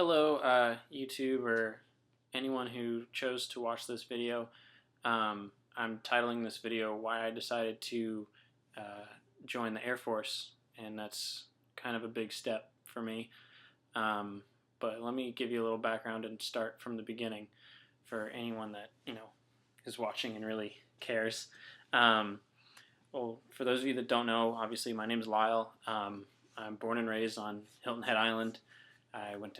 Hello, YouTube or anyone who chose to watch this video. I'm titling this video Why I Decided to uh, Join the Air Force, and that's kind of a big step for me. But let me give you a little background and start from the beginning for anyone that, is watching and really cares. Um, well, for those of you that don't know, obviously my name is Lyle. I'm born and raised on Hilton Head Island. I went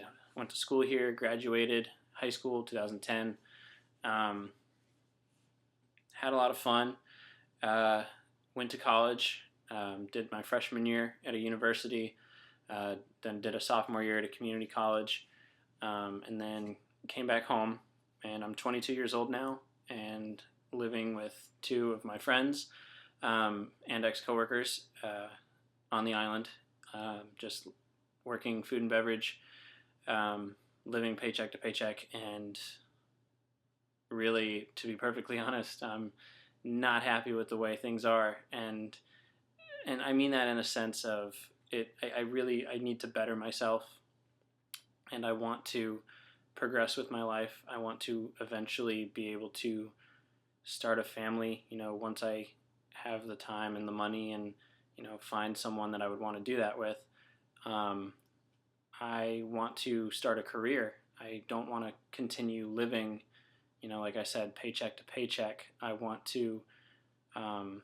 to school here, graduated high school 2010. Um, had a lot of fun. Uh, Went to college. Did my freshman year at a university. Then did a sophomore year at a community college, and then came back home. And I'm 22 years old now, and living with two of my friends and ex-coworkers on the island, just working food and beverage, living paycheck to paycheck, and really, to be perfectly honest, I'm not happy with the way things are, and I mean that in a sense of it. I need to better myself, and I want to progress with my life. I want to eventually be able to start a family. Once I have the time and the money, and find someone that I would want to do that with. Um, I want to start a career. I don't want to continue living, like I said, paycheck to paycheck. I want to um,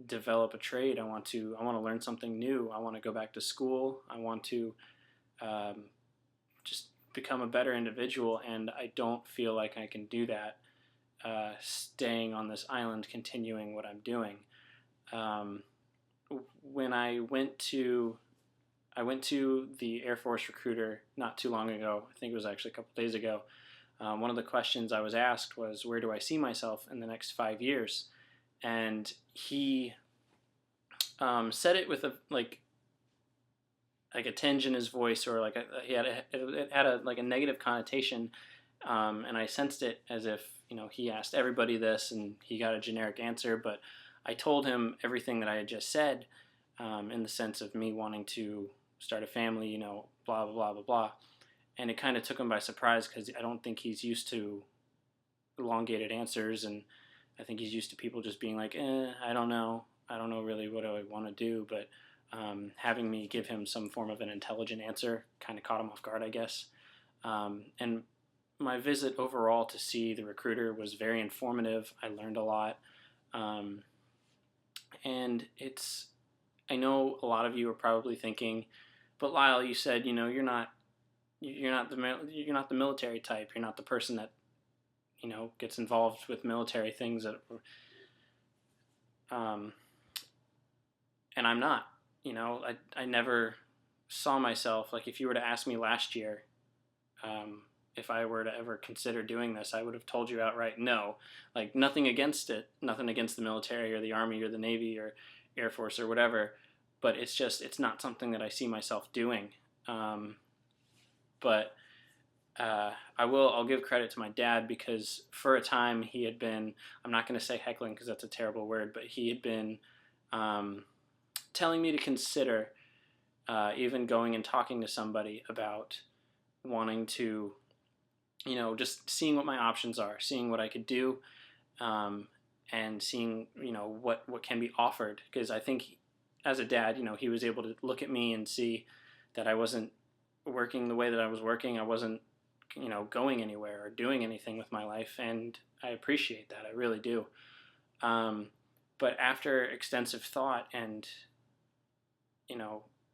develop a trade. I want to learn something new. I want to go back to school. I want to um, just become a better individual, and I don't feel like I can do that staying on this island, continuing what I'm doing. Um, when I went to the Air Force recruiter not too long ago. I think it was actually a couple days ago. One of the questions I was asked was, where do I see myself in the next 5 years? And he said it with a tinge in his voice, or it had a negative connotation, and I sensed it as if he asked everybody this and he got a generic answer. But I told him everything that I had just said, in the sense of me wanting to start a family, blah, blah, blah, blah, blah. And it kind of took him by surprise, because I don't think he's used to elongated answers. And I think he's used to people just being like, I don't know. I don't know really what I want to do. But having me give him some form of an intelligent answer kind of caught him off guard, I guess. And my visit overall to see the recruiter was very informative. I learned a lot. And I know a lot of you are probably thinking, but Lyle, you said, you're not the military type. You're not the person that, gets involved with military things and I'm not. I never saw myself, like, if you were to ask me last year, if I were to ever consider doing this, I would have told you outright no. Like, nothing against it, nothing against the military or the Army or the Navy or Air Force or whatever, but it's not something that I see myself doing. But I'll give credit to my dad, because for a time he had been, I'm not going to say heckling because that's a terrible word, but he had been telling me to consider even going and talking to somebody about wanting to, just seeing what my options are, seeing what I could do, and seeing, what can be offered. Because I think as a dad, he was able to look at me and see that I wasn't working the way that I was working. I wasn't, going anywhere or doing anything with my life, and I appreciate that. I really do. But after extensive thought and,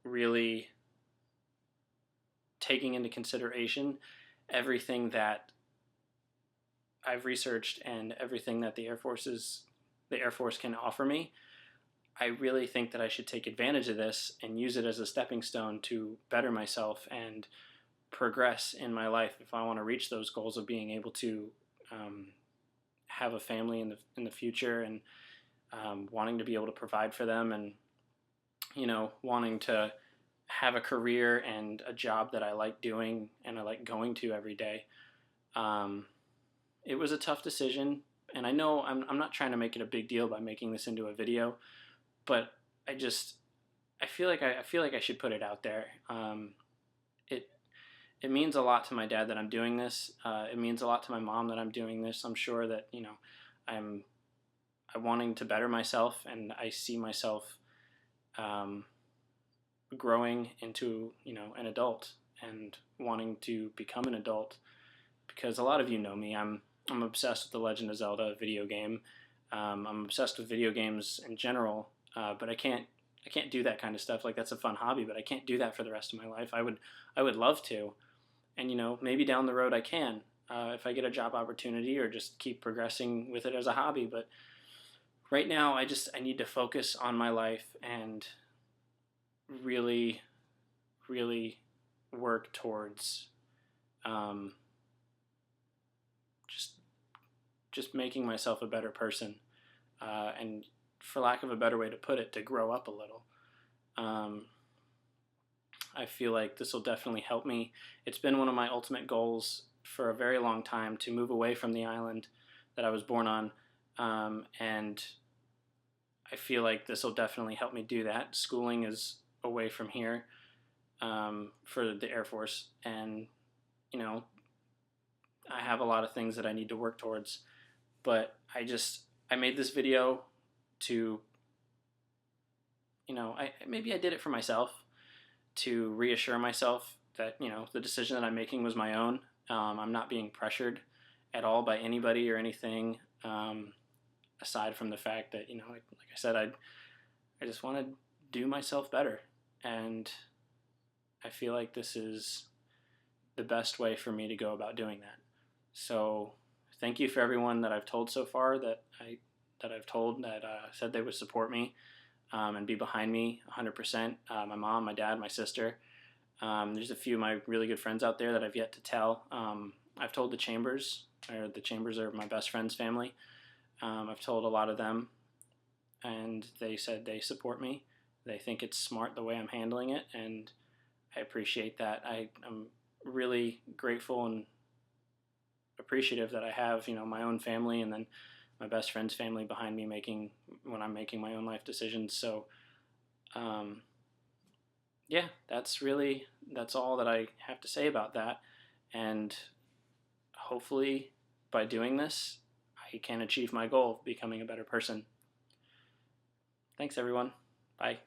really taking into consideration everything that I've researched and everything that the Air Force can offer me, I really think that I should take advantage of this and use it as a stepping stone to better myself and progress in my life if I want to reach those goals of being able to have a family in the future, and wanting to be able to provide for them, and wanting to have a career and a job that I like doing and I like going to every day. It was a tough decision, and I know I'm not trying to make it a big deal by making this into a video, but I feel like I should put it out there. It it means a lot to my dad that I'm doing this. It means a lot to my mom that I'm doing this. I'm sure that, I'm wanting to better myself, and I see myself um, growing into, an adult and wanting to become an adult, because a lot of you know me. I'm obsessed with the Legend of Zelda video game. I'm obsessed with video games in general, but I can't do that kind of stuff. Like, that's a fun hobby, but I can't do that for the rest of my life. I would love to, and maybe down the road I can, if I get a job opportunity or just keep progressing with it as a hobby. But right now, I need to focus on my life and really, really work towards um, just just making myself a better person, and for lack of a better way to put it, to grow up a little. Um, I feel like this will definitely help me. It's been one of my ultimate goals for a very long time to move away from the island that I was born on, and I feel like this will definitely help me do that. Schooling is away from here, for the Air Force, and you know I have a lot of things that I need to work towards. But I made this video to, maybe I did it for myself, to reassure myself that the decision that I'm making was my own. I'm not being pressured at all by anybody or anything, aside from the fact that like I said, I just want to do myself better, and I feel like this is the best way for me to go about doing that. So thank you for everyone that I've told so far, I've told that said they would support me, and be behind me 100%. My mom, my dad, my sister. There's a few of my really good friends out there that I've yet to tell. I've told the Chambers, or the Chambers are my best friend's family. I've told a lot of them, and they said they support me. They think it's smart the way I'm handling it, and I appreciate that. I'm really grateful and appreciative that I have, my own family, and then my best friend's family behind me when I'm making my own life decisions. So, yeah, that's all that I have to say about that. And hopefully by doing this, I can achieve my goal of becoming a better person. Thanks, everyone. Bye.